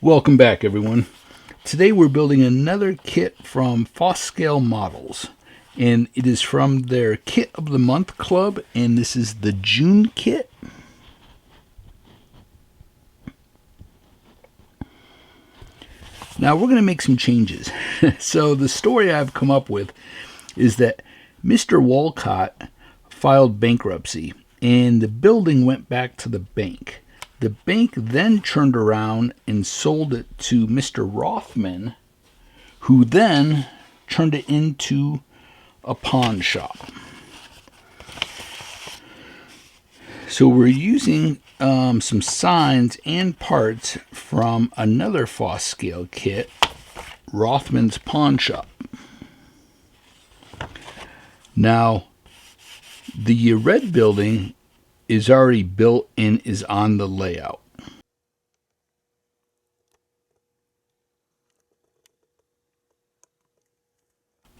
Welcome back, everyone. Today we're building another kit from Fosscale Models, and it is from their Kit of the Month Club, and this is the June kit. Now we're going to make some changes. So the story I've come up with is that Mr. Walcott filed bankruptcy, and the building went back to the bank. The bank then turned around and sold it to Mr. Rothman, who then turned it into a pawn shop. So we're using some signs and parts from another Fosscale kit, Rothman's Pawn Shop. Now, the red building is already built and is on the layout.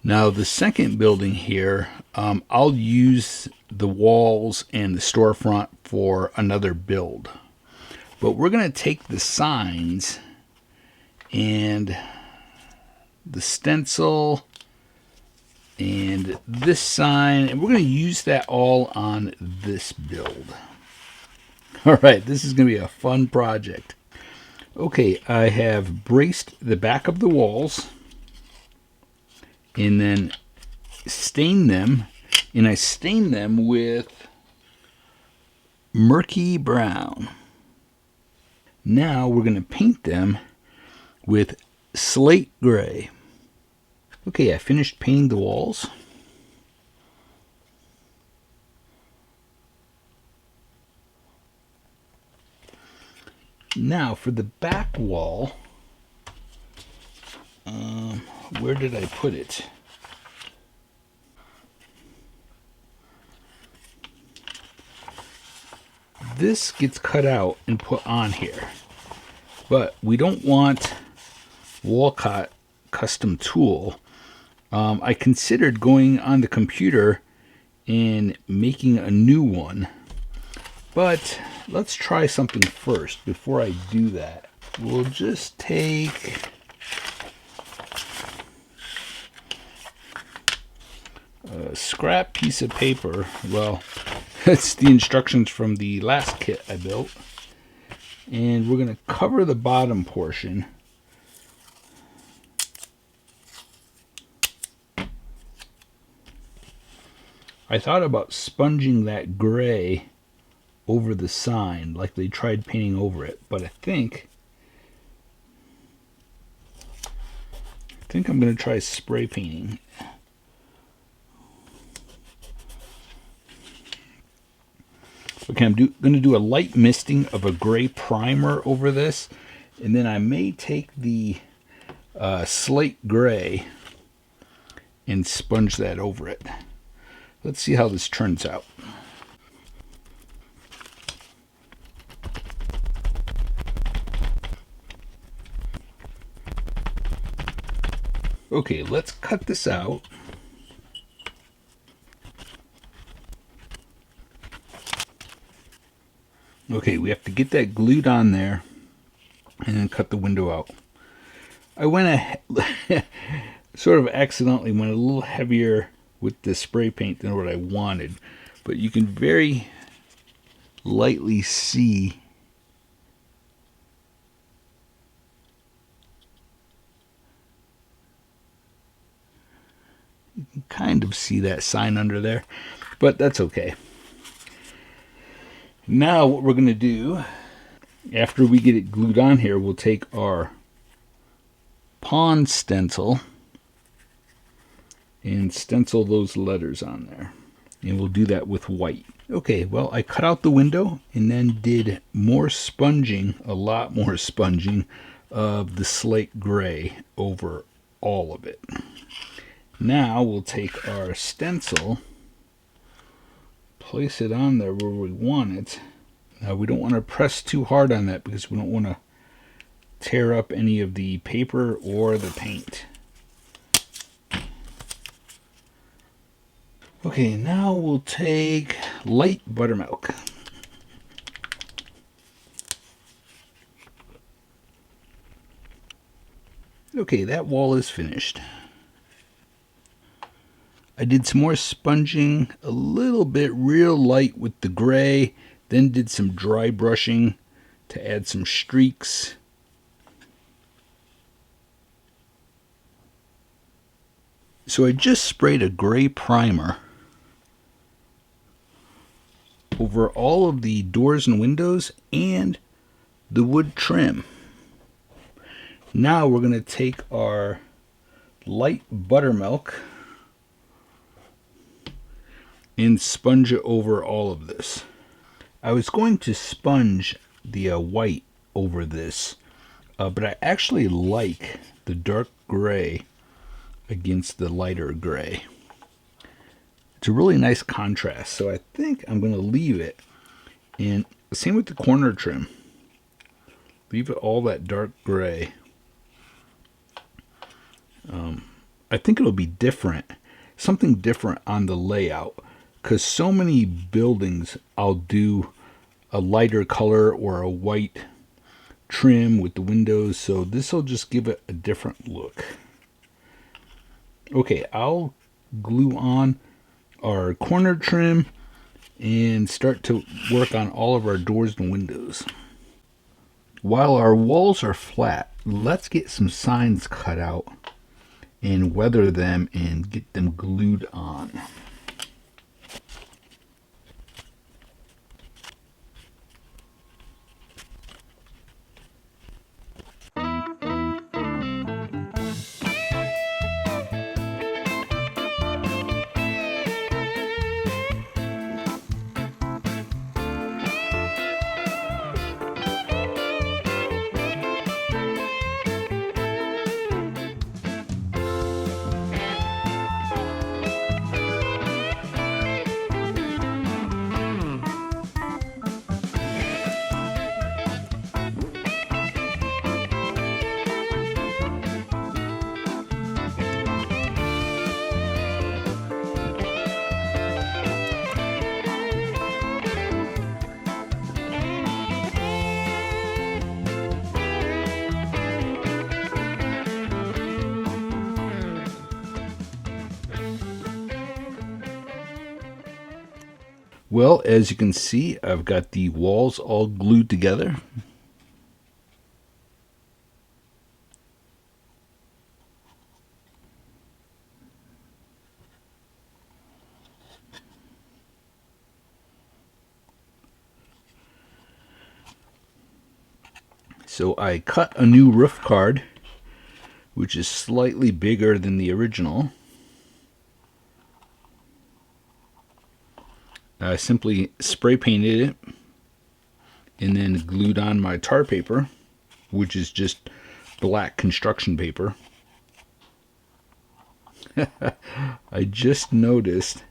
Now the second building here, I'll use the walls and the storefront for another build. But we're going to take the signs and the stencil and this sign, and we're going to use that all on this build. All right, this is going to be a fun project. Okay, I have braced the back of the walls and then stained them, and I stained them with murky brown. Now we're going to paint them with slate gray. Okay, I finished painting the walls. Now for the back wall, where did I put it? This gets cut out and put on here, but we don't want Walcott custom tool. I considered going on the computer and making a new one, but let's try something first before I do that. We'll just take a scrap piece of paper. Well, that's the instructions from the last kit I built. And we're going to cover the bottom portion. I thought about sponging that gray over the sign like they tried painting over it, but I think I'm going to try spray painting. Okay, I'm going to do a light misting of a gray primer over this, and then I may take the slate gray and sponge that over it. Let's see how this turns out. Okay, let's cut this out. Okay, we have to get that glued on there and then cut the window out. I went sort of accidentally went a little heavier with the spray paint than what I wanted, but you can very lightly see you can kind of see that sign under there, but that's okay. Now what we're going to do, after we get it glued on here, we'll take our pawn stencil and stencil those letters on there. And we'll do that with white. Okay, well, I cut out the window and then did more sponging, a lot more sponging of the slate gray over all of it. Now we'll take our stencil, place it on there where we want it. Now we don't want to press too hard on that because we don't want to tear up any of the paper or the paint. Okay, now we'll take light buttermilk. Okay, that wall is finished. I did some more sponging, a little bit real light with the gray, then did some dry brushing to add some streaks. So I just sprayed a gray primer over all of the doors and windows and the wood trim. Now we're going to take our light buttermilk and sponge it over all of this. I was going to sponge the white over this, but I actually like the dark gray against the lighter gray. It's a really nice contrast, so I think I'm going to leave it. And same with the corner trim. Leave it all that dark gray. I think it'll be different, something different on the layout, because so many buildings I'll do a lighter color or a white trim with the windows, so this will just give it a different look. Okay, I'll glue on our corner trim and start to work on all of our doors and windows. While our walls are flat, let's get some signs cut out and weather them and get them glued on. Well, as you can see, I've got the walls all glued together. So I cut a new roof card, which is slightly bigger than the original. I simply spray painted it and then glued on my tar paper, which is just black construction paper. I just noticed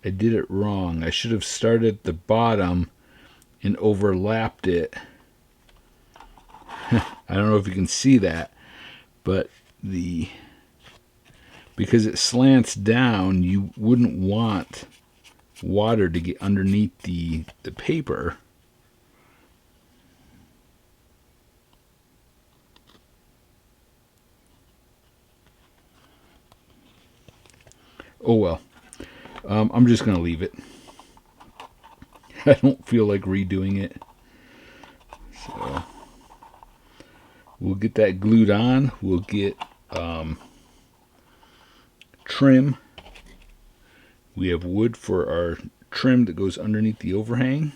I did it wrong. I should have started at the bottom and overlapped it. I don't know if you can see that, but because it slants down, you wouldn't want water to get underneath the paper. Oh well, I'm just gonna leave it. I don't feel like redoing it, so we'll get that glued on. We'll get trim. We have wood for our trim that goes underneath the overhang.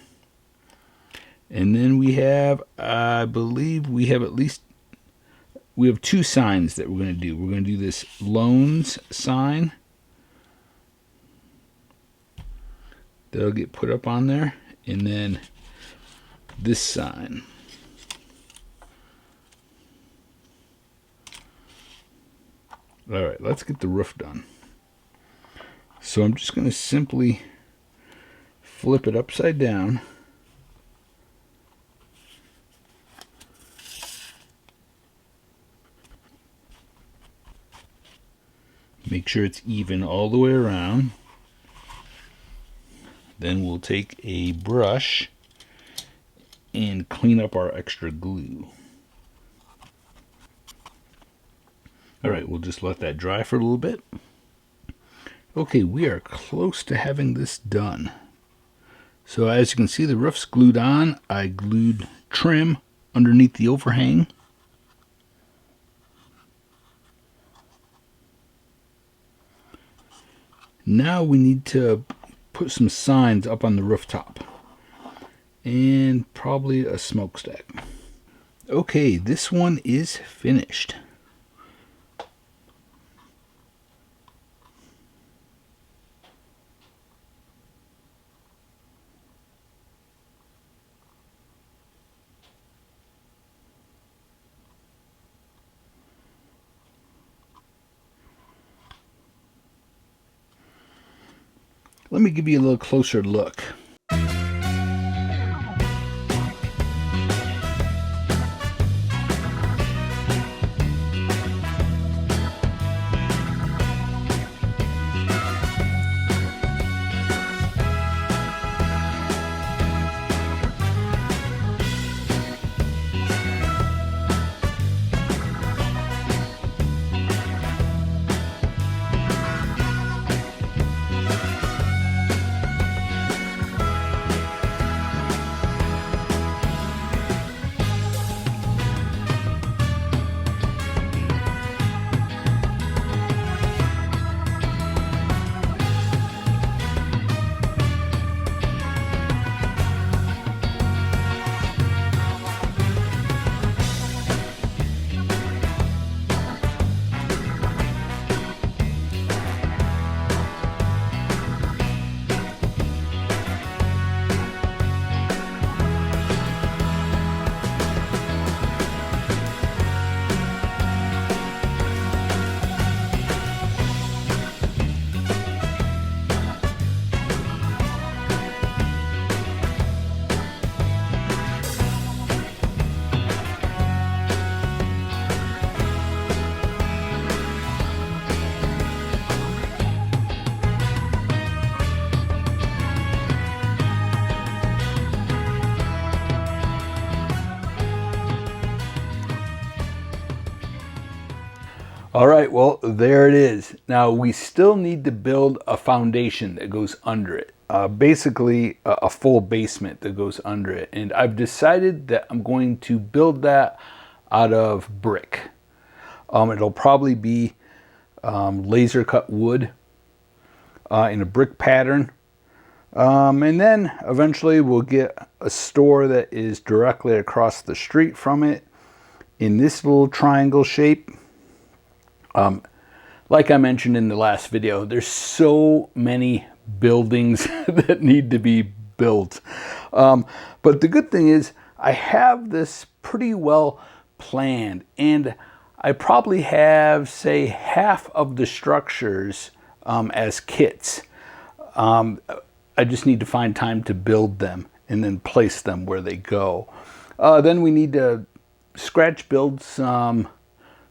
And then we have, I believe we have two signs that we're going to do. We're going to do this loans sign. That'll get put up on there. And then this sign. All right, let's get the roof done. So I'm just going to simply flip it upside down. Make sure it's even all the way around. Then we'll take a brush and clean up our extra glue. All right, we'll just let that dry for a little bit. Okay, we are close to having this done. So as you can see, the roof's glued on. I glued trim underneath the overhang. Now we need to put some signs up on the rooftop. And probably a smokestack. Okay, this one is finished. Let me give you a little closer look. All right, well, there it is. Now, we still need to build a foundation that goes under it. Basically, a full basement that goes under it. And I've decided that I'm going to build that out of brick. It'll probably be laser cut wood in a brick pattern. And then eventually we'll get a store that is directly across the street from it in this little triangle shape. Like I mentioned in the last video, there's so many buildings that need to be built. But the good thing is I have this pretty well planned, and I probably have, say, half of the structures as kits. I just need to find time to build them and then place them where they go. Then we need to scratch build some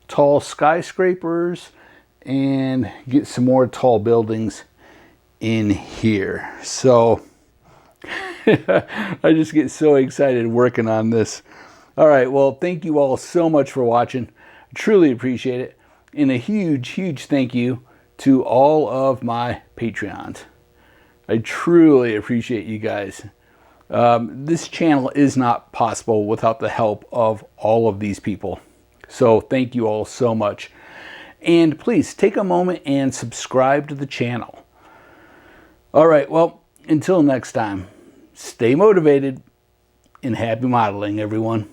tall skyscrapers and get some more tall buildings in here. So I just get so excited working on this. All right, well, thank you all so much for watching. I truly appreciate it. And a huge thank you to all of my Patreons. I truly appreciate you guys. This channel is not possible without the help of all of these people. So thank you all so much. And please take a moment and subscribe to the channel. All right, well, until next time, stay motivated and happy modeling, everyone.